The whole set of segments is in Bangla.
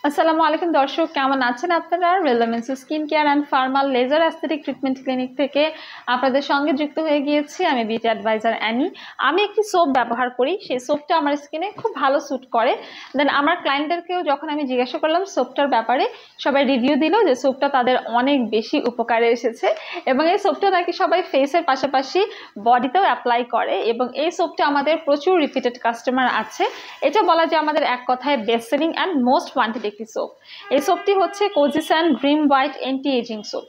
আসসালামু আলাইকুম দর্শক, কেমন আছেন আপনারা? Relevance skin care and formal laser aesthetic treatment clinic থেকে আপনাদের সঙ্গে যুক্ত হয়ে গিয়েছি আমি বিউটি অ্যাডভাইজার অ্যানি। আমি একটি সোপ ব্যবহার করি, সেই সোপটা আমার স্কিনে খুব ভালো স্যুট করে। দেন আমার ক্লায়েন্টদেরকেও যখন আমি জিজ্ঞাসা করলাম সোপটার ব্যাপারে, সবাই রিভিউ দিল যে সোপটা তাদের অনেক বেশি উপকারে এসেছে এবং এই সোপটা নাকি সবাই ফেসের পাশাপাশি বডিতেও অ্যাপ্লাই করে এবং এই সোপটা আমাদের প্রচুর রিপিটেড কাস্টমার আছে। এটা বলা যায় আমাদের এক কথায় best selling and most wanted একটি সোপ। এই সোপটি হচ্ছে Kojisan dream white anti ageing soap.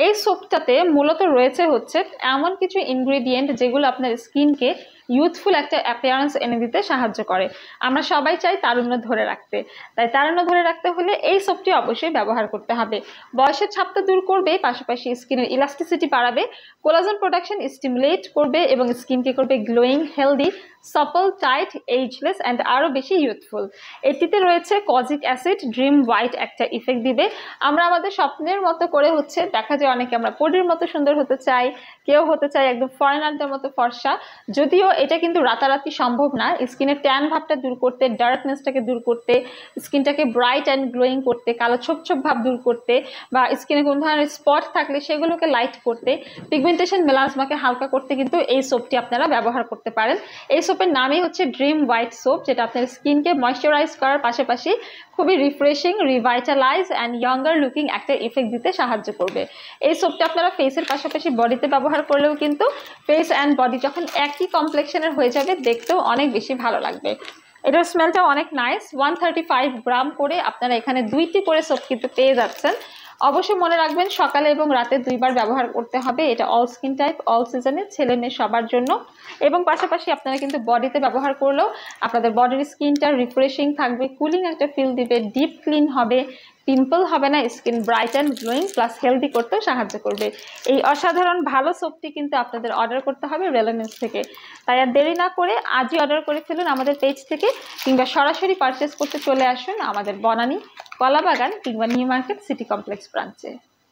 এই সোপটাতে মূলত রয়েছে হচ্ছে এমন কিছু ইনগ্রেডিয়েন্ট যেগুলো আপনার স্কিনকে ইউথফুল একটা অ্যাপিয়ারেন্স এনে দিতে সাহায্য করে। আমরা সবাই চাই তারুণ্য ধরে রাখতে, তাই তারুণ্য ধরে রাখতে হলে এই সোপটি অবশ্যই ব্যবহার করতে হবে। বয়সের ছাপটা দূর করবে, পাশাপাশি স্কিনের ইলাস্টিসিটি বাড়াবে, কোলাজেন প্রোডাকশন স্টিমুলেট করবে এবং স্কিনকে করবে glowing, healthy, supple, tight, ageless and আরও বেশি ইউথফুল। এটিতে রয়েছে কজিক অ্যাসিড, ড্রিম হোয়াইট একটা ইফেক্ট দিবে। আমরা আমাদের স্বপ্নের মতো করে হচ্ছে দেখা যায় অনেকে আমরা পরীর মতো সুন্দর হতে চাই, কেউ হতে চাই একদম ফরেনারদের মতো ফর্সা। যদিও এটা কিন্তু রাতারাতি সম্ভব না। স্কিনের ট্যান ভাবটা দূর করতে, ডার্কনেসটাকে দূর করতে, স্কিনটাকে ব্রাইট অ্যান্ড গ্লোয়িং করতে, কালো ছোপ ছোপ ভাব দূর করতে, বা স্কিনে কোনো ধরনের স্পট থাকলে সেগুলোকে লাইট করতে, পিগমেন্টেশন মেলাজমাকে হালকা করতে কিন্তু এই সোপটি আপনারা ব্যবহার করতে পারেন। এই সোপের নামই হচ্ছে ড্রিম হোয়াইট সোপ, যেটা আপনার স্কিনকে ময়শ্চারাইজ করার পাশাপাশি খুবই refreshing, revitalise and younger looking একটা ইফেক্ট দিতে সাহায্য করবে। এই সোপটা আপনারা ফেসের পাশাপাশি বডিতে ব্যবহার করলেও কিন্তু ফেস অ্যান্ড বডি যখন একই কমপ্লেক্সনের হয়ে যাবে দেখতেও অনেক বেশি ভালো লাগবে। এটার স্মেলটা অনেক নাইস। 135 গ্রাম করে আপনারা এখানে 2টি করে সোপ কিন্তু পেয়ে যাচ্ছেন। অবশ্যই মনে রাখবেন সকালে এবং রাতে 2বার ব্যবহার করতে হবে। এটা অল স্কিন টাইপ, অল সিজনে, ছেলে মেয়ে সবার জন্য। এবং পাশাপাশি আপনারা কিন্তু বডিতে ব্যবহার করলেও আপনাদের বডির স্কিনটা রিফ্রেশিং থাকবে, কুলিং একটা ফিল দিবে, ডিপ ক্লিন হবে, পিম্পল হবে না, skin bright and glowing plus healthy করতেও সাহায্য করবে। এই অসাধারণ ভালো সোপটি কিন্তু আপনাদের অর্ডার করতে হবে রেলেভেন্স থেকে। তাই আর দেরি না করে আজই অর্ডার করে ফেলুন আমাদের পেজ থেকে, কিংবা সরাসরি পারচেস করতে চলে আসুন আমাদের বনানী, কলাবাগান কিংবা নিউ মার্কেট সিটি কমপ্লেক্স ব্রাঞ্চে।